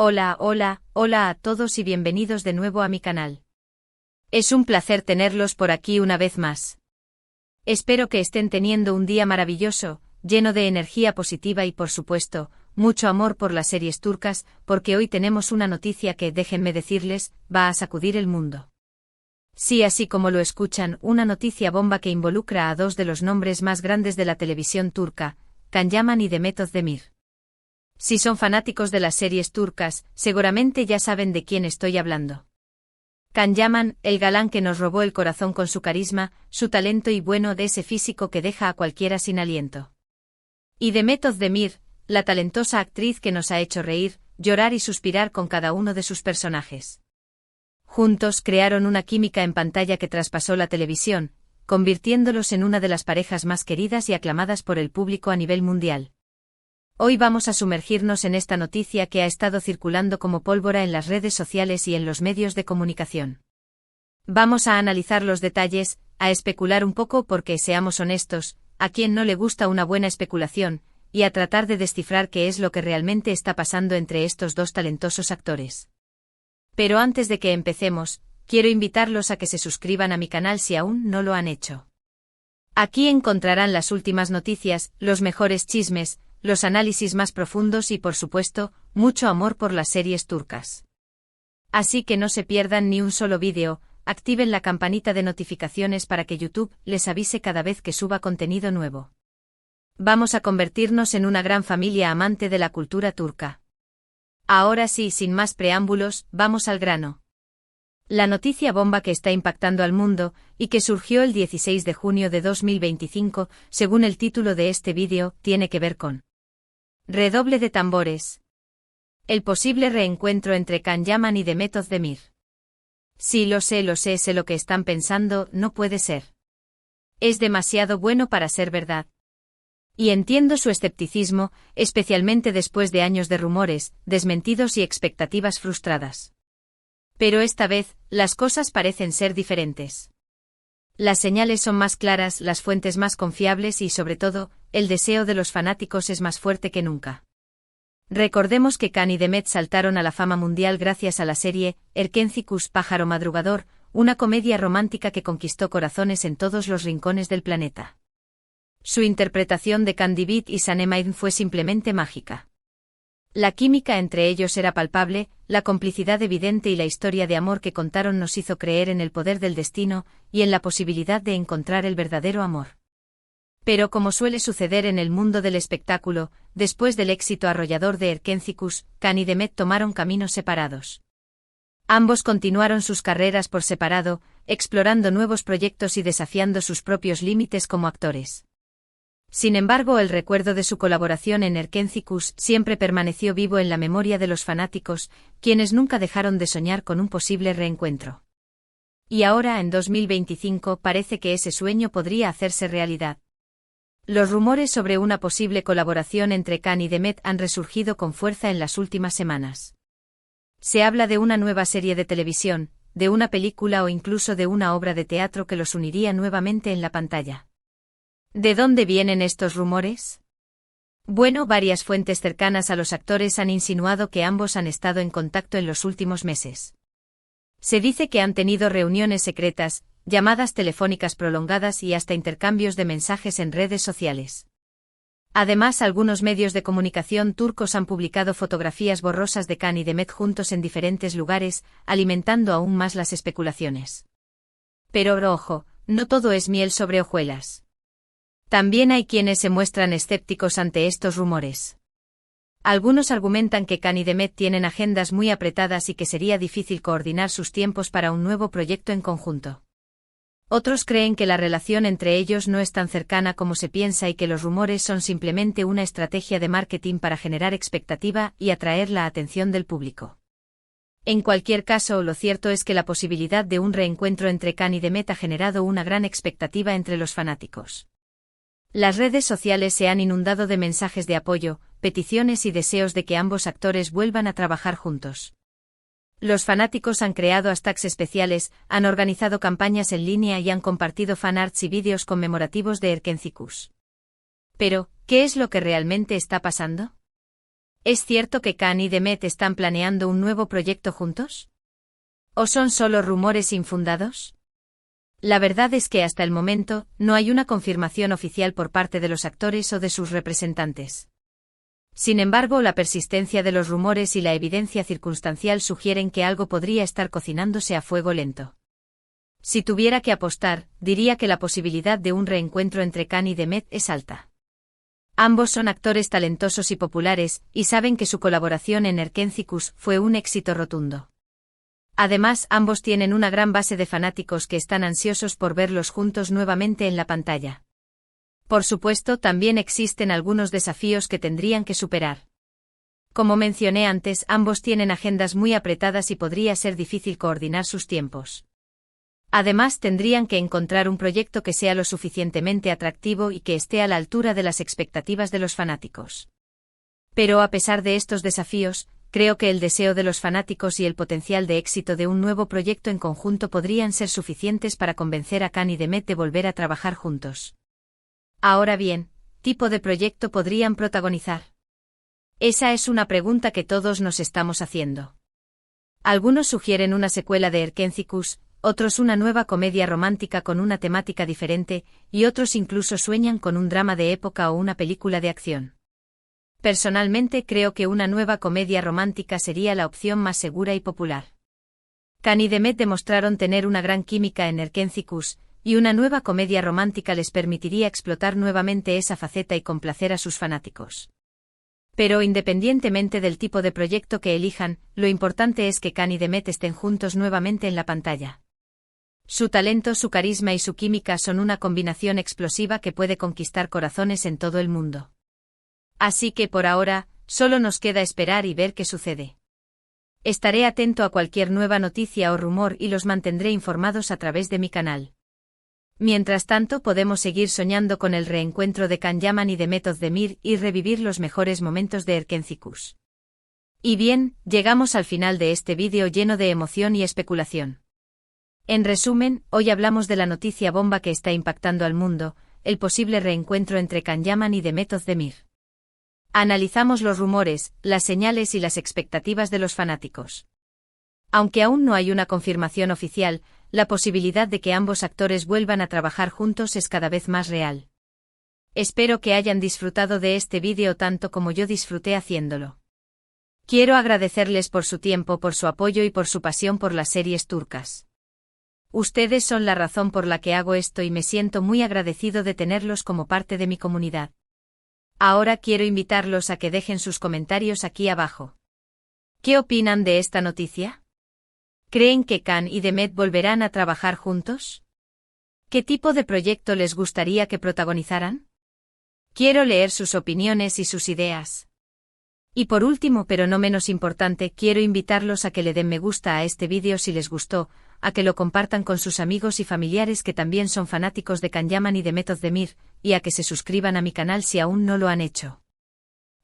Hola a todos y bienvenidos de nuevo a mi canal. Es un placer tenerlos por aquí una vez más. Espero que estén teniendo un día maravilloso, lleno de energía positiva y por supuesto, mucho amor por las series turcas, porque hoy tenemos una noticia que, déjenme decirles, va a sacudir el mundo. Sí, así como lo escuchan, una noticia bomba que involucra a dos de los nombres más grandes de la televisión turca, Can Yaman y Demet Özdemir. Si son fanáticos de las series turcas, seguramente ya saben de quién estoy hablando. Can Yaman, el galán que nos robó el corazón con su carisma, su talento y bueno de ese físico que deja a cualquiera sin aliento. Y Demet Özdemir, la talentosa actriz que nos ha hecho reír, llorar y suspirar con cada uno de sus personajes. Juntos crearon una química en pantalla que traspasó la televisión, convirtiéndolos en una de las parejas más queridas y aclamadas por el público a nivel mundial. Hoy vamos a sumergirnos en esta noticia que ha estado circulando como pólvora en las redes sociales y en los medios de comunicación. Vamos a analizar los detalles, a especular un poco porque, seamos honestos, a quien no le gusta una buena especulación, y a tratar de descifrar qué es lo que realmente está pasando entre estos dos talentosos actores. Pero antes de que empecemos, quiero invitarlos a que se suscriban a mi canal si aún no lo han hecho. Aquí encontrarán las últimas noticias, los mejores chismes, los análisis más profundos y por supuesto, mucho amor por las series turcas. Así que no se pierdan ni un solo vídeo, activen la campanita de notificaciones para que YouTube les avise cada vez que suba contenido nuevo. Vamos a convertirnos en una gran familia amante de la cultura turca. Ahora sí, sin más preámbulos, vamos al grano. La noticia bomba que está impactando al mundo, y que surgió el 16 de junio de 2025, según el título de este vídeo, tiene que ver con redoble de tambores. El posible reencuentro entre Can Yaman y Demet Özdemir. Sí, lo sé lo que están pensando, no puede ser. Es demasiado bueno para ser verdad. Y entiendo su escepticismo, especialmente después de años de rumores, desmentidos y expectativas frustradas. Pero esta vez, las cosas parecen ser diferentes. Las señales son más claras, las fuentes más confiables y, sobre todo, el deseo de los fanáticos es más fuerte que nunca. Recordemos que Can y Demet saltaron a la fama mundial gracias a la serie Erkencikus Pájaro Madrugador, una comedia romántica que conquistó corazones en todos los rincones del planeta. Su interpretación de Can Divit y Sanem fue simplemente mágica. La química entre ellos era palpable, la complicidad evidente y la historia de amor que contaron nos hizo creer en el poder del destino y en la posibilidad de encontrar el verdadero amor. Pero como suele suceder en el mundo del espectáculo, después del éxito arrollador de Erkencikus, Can y Demet tomaron caminos separados. Ambos continuaron sus carreras por separado, explorando nuevos proyectos y desafiando sus propios límites como actores. Sin embargo, el recuerdo de su colaboración en Erkencikus siempre permaneció vivo en la memoria de los fanáticos, quienes nunca dejaron de soñar con un posible reencuentro. Y ahora, en 2025, parece que ese sueño podría hacerse realidad. Los rumores sobre una posible colaboración entre Can y Demet han resurgido con fuerza en las últimas semanas. Se habla de una nueva serie de televisión, de una película o incluso de una obra de teatro que los uniría nuevamente en la pantalla. ¿De dónde vienen estos rumores? Bueno, varias fuentes cercanas a los actores han insinuado que ambos han estado en contacto en los últimos meses. Se dice que han tenido reuniones secretas, llamadas telefónicas prolongadas y hasta intercambios de mensajes en redes sociales. Además, algunos medios de comunicación turcos han publicado fotografías borrosas de Can y Demet juntos en diferentes lugares, alimentando aún más las especulaciones. Pero ojo, no todo es miel sobre hojuelas. También hay quienes se muestran escépticos ante estos rumores. Algunos argumentan que Can y Demet tienen agendas muy apretadas y que sería difícil coordinar sus tiempos para un nuevo proyecto en conjunto. Otros creen que la relación entre ellos no es tan cercana como se piensa y que los rumores son simplemente una estrategia de marketing para generar expectativa y atraer la atención del público. En cualquier caso, lo cierto es que la posibilidad de un reencuentro entre Can y Demet ha generado una gran expectativa entre los fanáticos. Las redes sociales se han inundado de mensajes de apoyo, peticiones y deseos de que ambos actores vuelvan a trabajar juntos. Los fanáticos han creado hashtags especiales, han organizado campañas en línea y han compartido fanarts y vídeos conmemorativos de Erkencikus. Pero, ¿qué es lo que realmente está pasando? ¿Es cierto que Khan y Demet están planeando un nuevo proyecto juntos? ¿O son solo rumores infundados? La verdad es que hasta el momento, no hay una confirmación oficial por parte de los actores o de sus representantes. Sin embargo, la persistencia de los rumores y la evidencia circunstancial sugieren que algo podría estar cocinándose a fuego lento. Si tuviera que apostar, diría que la posibilidad de un reencuentro entre Khan y Demet es alta. Ambos son actores talentosos y populares, y saben que su colaboración en Erkencicus fue un éxito rotundo. Además, ambos tienen una gran base de fanáticos que están ansiosos por verlos juntos nuevamente en la pantalla. Por supuesto, también existen algunos desafíos que tendrían que superar. Como mencioné antes, ambos tienen agendas muy apretadas y podría ser difícil coordinar sus tiempos. Además, tendrían que encontrar un proyecto que sea lo suficientemente atractivo y que esté a la altura de las expectativas de los fanáticos. Pero a pesar de estos desafíos, creo que el deseo de los fanáticos y el potencial de éxito de un nuevo proyecto en conjunto podrían ser suficientes para convencer a Khan y Demet de volver a trabajar juntos. Ahora bien, ¿tipo de proyecto podrían protagonizar? Esa es una pregunta que todos nos estamos haciendo. Algunos sugieren una secuela de Erkencicus, otros una nueva comedia romántica con una temática diferente, y otros incluso sueñan con un drama de época o una película de acción. Personalmente creo que una nueva comedia romántica sería la opción más segura y popular. Khan y Demet demostraron tener una gran química en Erkencicus, y una nueva comedia romántica les permitiría explotar nuevamente esa faceta y complacer a sus fanáticos. Pero independientemente del tipo de proyecto que elijan, lo importante es que Khan y Demet estén juntos nuevamente en la pantalla. Su talento, su carisma y su química son una combinación explosiva que puede conquistar corazones en todo el mundo. Así que por ahora, solo nos queda esperar y ver qué sucede. Estaré atento a cualquier nueva noticia o rumor y los mantendré informados a través de mi canal. Mientras tanto, podemos seguir soñando con el reencuentro de Can Yaman y Demet Özdemir y revivir los mejores momentos de Erkencicus. Y bien, llegamos al final de este vídeo lleno de emoción y especulación. En resumen, hoy hablamos de la noticia bomba que está impactando al mundo, el posible reencuentro entre Can Yaman y Demet Özdemir. Analizamos los rumores, las señales y las expectativas de los fanáticos. Aunque aún no hay una confirmación oficial, la posibilidad de que ambos actores vuelvan a trabajar juntos es cada vez más real. Espero que hayan disfrutado de este vídeo tanto como yo disfruté haciéndolo. Quiero agradecerles por su tiempo, por su apoyo y por su pasión por las series turcas. Ustedes son la razón por la que hago esto y me siento muy agradecido de tenerlos como parte de mi comunidad. Ahora quiero invitarlos a que dejen sus comentarios aquí abajo. ¿Qué opinan de esta noticia? ¿Creen que Khan y Demet volverán a trabajar juntos? ¿Qué tipo de proyecto les gustaría que protagonizaran? Quiero leer sus opiniones y sus ideas. Y por último, pero no menos importante, quiero invitarlos a que le den me gusta a este vídeo si les gustó, a que lo compartan con sus amigos y familiares que también son fanáticos de Can Yaman y Demet Özdemir, y a que se suscriban a mi canal si aún no lo han hecho.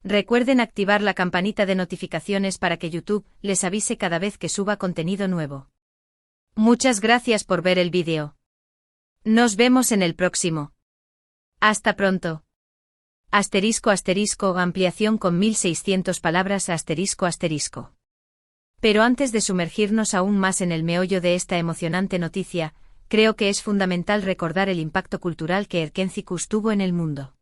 Recuerden activar la campanita de notificaciones para que YouTube les avise cada vez que suba contenido nuevo. Muchas gracias por ver el vídeo. Nos vemos en el próximo. Hasta pronto. ***, ampliación con 1600 palabras ***. Pero antes de sumergirnos aún más en el meollo de esta emocionante noticia, creo que es fundamental recordar el impacto cultural que Erkencicus tuvo en el mundo.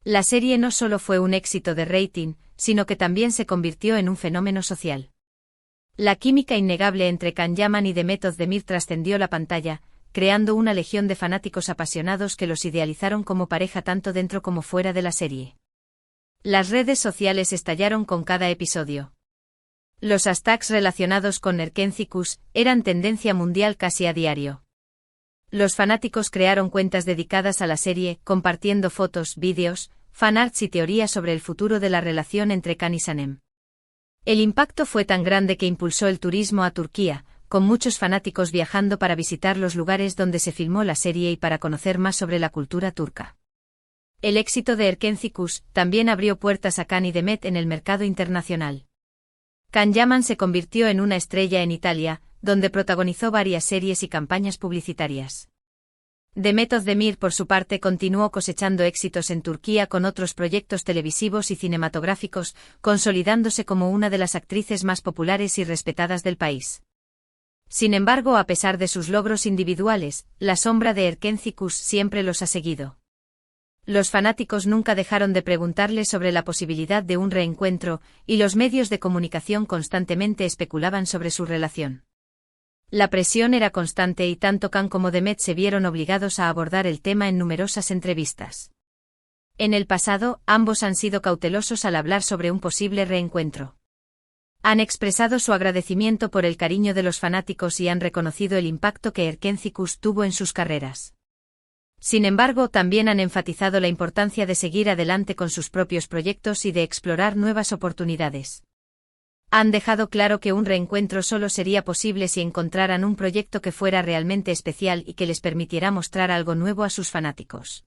La serie no solo fue un éxito de rating, sino que también se convirtió en un fenómeno social. La química innegable entre Can Yaman y Demet Özdemir trascendió la pantalla, creando una legión de fanáticos apasionados que los idealizaron como pareja tanto dentro como fuera de la serie. Las redes sociales estallaron con cada episodio. Los hashtags relacionados con Erkencicus eran tendencia mundial casi a diario. Los fanáticos crearon cuentas dedicadas a la serie, compartiendo fotos, vídeos, fanarts y teorías sobre el futuro de la relación entre Khan y Sanem. El impacto fue tan grande que impulsó el turismo a Turquía, con muchos fanáticos viajando para visitar los lugares donde se filmó la serie y para conocer más sobre la cultura turca. El éxito de Erkencicus también abrió puertas a Khan y Demet en el mercado internacional. Can Yaman se convirtió en una estrella en Italia, donde protagonizó varias series y campañas publicitarias. Demet Özdemir, por su parte, continuó cosechando éxitos en Turquía con otros proyectos televisivos y cinematográficos, consolidándose como una de las actrices más populares y respetadas del país. Sin embargo, a pesar de sus logros individuales, la sombra de Erken Cikus siempre los ha seguido. Los fanáticos nunca dejaron de preguntarle sobre la posibilidad de un reencuentro, y los medios de comunicación constantemente especulaban sobre su relación. La presión era constante y tanto Can como Demet se vieron obligados a abordar el tema en numerosas entrevistas. En el pasado, ambos han sido cautelosos al hablar sobre un posible reencuentro. Han expresado su agradecimiento por el cariño de los fanáticos y han reconocido el impacto que Erken Cikus tuvo en sus carreras. Sin embargo, también han enfatizado la importancia de seguir adelante con sus propios proyectos y de explorar nuevas oportunidades. Han dejado claro que un reencuentro solo sería posible si encontraran un proyecto que fuera realmente especial y que les permitiera mostrar algo nuevo a sus fanáticos.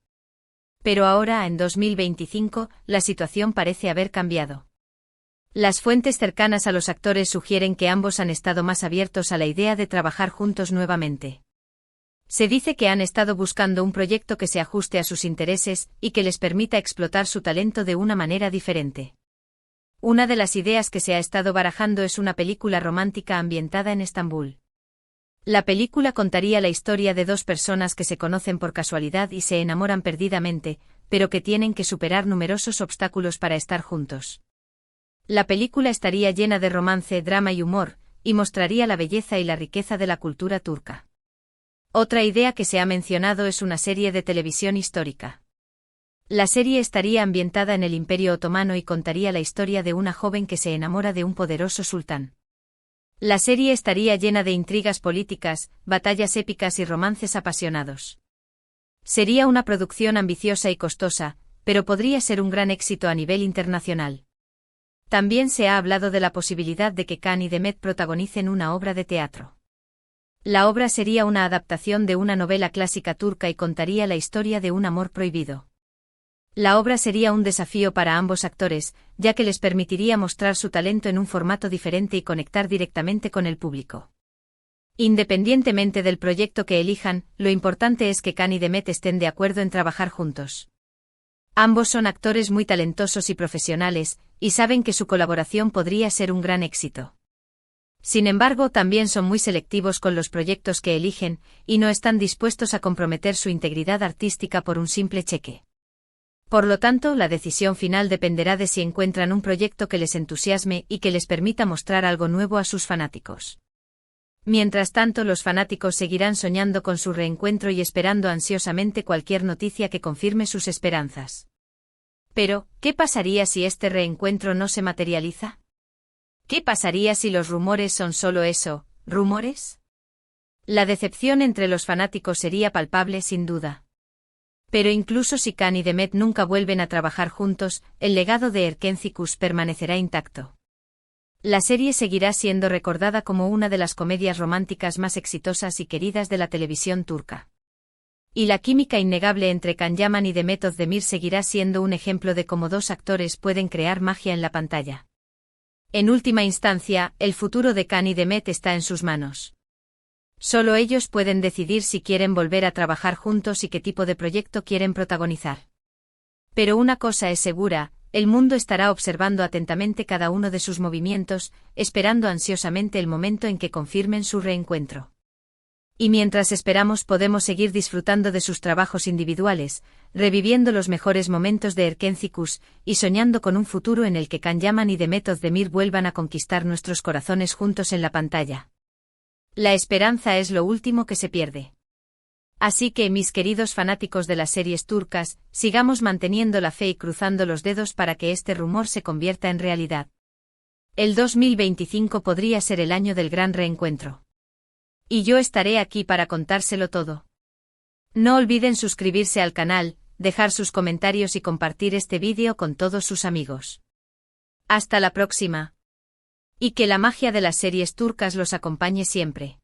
Pero ahora, en 2025, la situación parece haber cambiado. Las fuentes cercanas a los actores sugieren que ambos han estado más abiertos a la idea de trabajar juntos nuevamente. Se dice que han estado buscando un proyecto que se ajuste a sus intereses y que les permita explotar su talento de una manera diferente. Una de las ideas que se ha estado barajando es una película romántica ambientada en Estambul. La película contaría la historia de dos personas que se conocen por casualidad y se enamoran perdidamente, pero que tienen que superar numerosos obstáculos para estar juntos. La película estaría llena de romance, drama y humor, y mostraría la belleza y la riqueza de la cultura turca. Otra idea que se ha mencionado es una serie de televisión histórica. La serie estaría ambientada en el Imperio Otomano y contaría la historia de una joven que se enamora de un poderoso sultán. La serie estaría llena de intrigas políticas, batallas épicas y romances apasionados. Sería una producción ambiciosa y costosa, pero podría ser un gran éxito a nivel internacional. También se ha hablado de la posibilidad de que Can y Demet protagonicen una obra de teatro. La obra sería una adaptación de una novela clásica turca y contaría la historia de un amor prohibido. La obra sería un desafío para ambos actores, ya que les permitiría mostrar su talento en un formato diferente y conectar directamente con el público. Independientemente del proyecto que elijan, lo importante es que Can y Demet estén de acuerdo en trabajar juntos. Ambos son actores muy talentosos y profesionales, y saben que su colaboración podría ser un gran éxito. Sin embargo, también son muy selectivos con los proyectos que eligen, y no están dispuestos a comprometer su integridad artística por un simple cheque. Por lo tanto, la decisión final dependerá de si encuentran un proyecto que les entusiasme y que les permita mostrar algo nuevo a sus fanáticos. Mientras tanto, los fanáticos seguirán soñando con su reencuentro y esperando ansiosamente cualquier noticia que confirme sus esperanzas. Pero, ¿qué pasaría si este reencuentro no se materializa? ¿Qué pasaría si los rumores son solo eso, rumores? La decepción entre los fanáticos sería palpable sin duda. Pero incluso si Can y Demet nunca vuelven a trabajar juntos, el legado de Erken Cikus permanecerá intacto. La serie seguirá siendo recordada como una de las comedias románticas más exitosas y queridas de la televisión turca. Y la química innegable entre Can Yaman y Demet Özdemir seguirá siendo un ejemplo de cómo dos actores pueden crear magia en la pantalla. En última instancia, el futuro de Can y Demet está en sus manos. Solo ellos pueden decidir si quieren volver a trabajar juntos y qué tipo de proyecto quieren protagonizar. Pero una cosa es segura, el mundo estará observando atentamente cada uno de sus movimientos, esperando ansiosamente el momento en que confirmen su reencuentro. Y mientras esperamos podemos seguir disfrutando de sus trabajos individuales, reviviendo los mejores momentos de Erken Cikus, y soñando con un futuro en el que Can Yaman y Demet Özdemir vuelvan a conquistar nuestros corazones juntos en la pantalla. La esperanza es lo último que se pierde. Así que, mis queridos fanáticos de las series turcas, sigamos manteniendo la fe y cruzando los dedos para que este rumor se convierta en realidad. El 2025 podría ser el año del gran reencuentro. Y yo estaré aquí para contárselo todo. No olviden suscribirse al canal, dejar sus comentarios y compartir este vídeo con todos sus amigos. Hasta la próxima. Y que la magia de las series turcas los acompañe siempre.